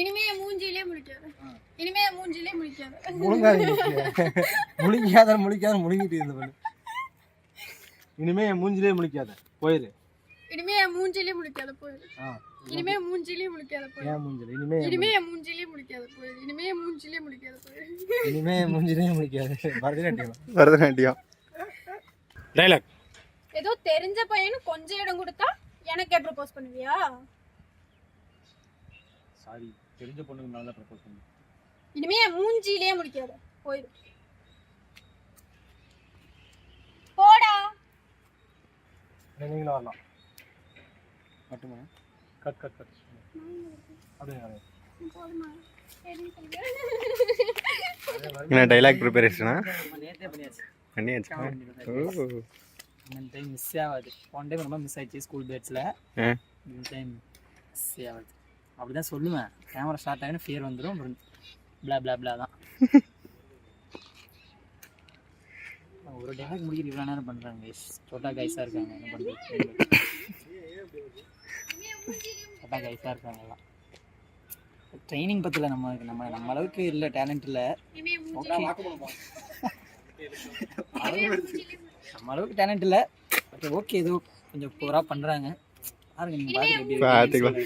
இனிமே மூஞ்சிலே முழிக்காத. இனிமே மூஞ்சிலே முழிக்காத. முழிக்காத முழுங்கிட்டு இருந்த பண்ணு. இனிமே மூஞ்சிலே முழிக்காத போயிரு. இனிமே மூஞ்சிலே முழிக்காத போயிரு. இனிமே மூஞ்சிலே முழிக்காத போயிரு. ஏன் மூஞ்சில? இனிமே மூஞ்சிலே முழிக்காத போயிரு. இனிமே மூஞ்சிலே முழிக்காத போயிரு. இனிமே மூஞ்சிலே முழிக்காத. பரதநாட்டியம் டைலாக். ஏதோ தெரிஞ்ச பையனு கொஞ்சம் இடம் கொடுத்தா எனக்கே ப்ரோபோஸ் பண்ணுவியா? சாரி, தெரிஞ்ச பொண்ணுக்கு மேல ப்ரோபோஸ் பண்ணு. இனிமே மூஞ்சிலே முழிக்காத போயிரு. போடா. நீங்களும் வரலாம். மட்டுமா? Cut cut cut. அப்படியே போடுமா. என்ன டைலாக் ப்ரிப்பரேஷனா? நேத்தே பண்ணியாச்சு. ஓ இந்த டைம் மிஸ் ஆகாது. ஒன் டைம் ரொம்ப மிஸ் ஆயிடுச்சு ஸ்கூல் பேட்ஸில். இந்த டைம் மிஸ் ஆகாது அப்படி தான் சொல்லுவேன். கேமரா ஸ்டார்ட் ஆகினா ஃபியர் வந்துடும். பிளா பிளா பிளா தான். ஒரு டைலாக் முடிக்கிற இவ்வளோ நேரம் பண்ணுறாங்க. சோட்டா கைஸாக இருக்காங்க. என்ன பண்ணுறது? சோட்டா கைஸாக இருக்காங்க எல்லாம். ட்ரைனிங் பற்றில நம்ம அளவுக்கு இல்லை, டேலண்ட் இல்லை. ஓகே, நம்ம அளவுக்கு டேலண்ட் இல்லை. பட் ஓகே, ஏதோ கொஞ்சம் பூரா பண்ணுறாங்க. பாருங்க, நீங்கள் பார்த்துக்கலாம்.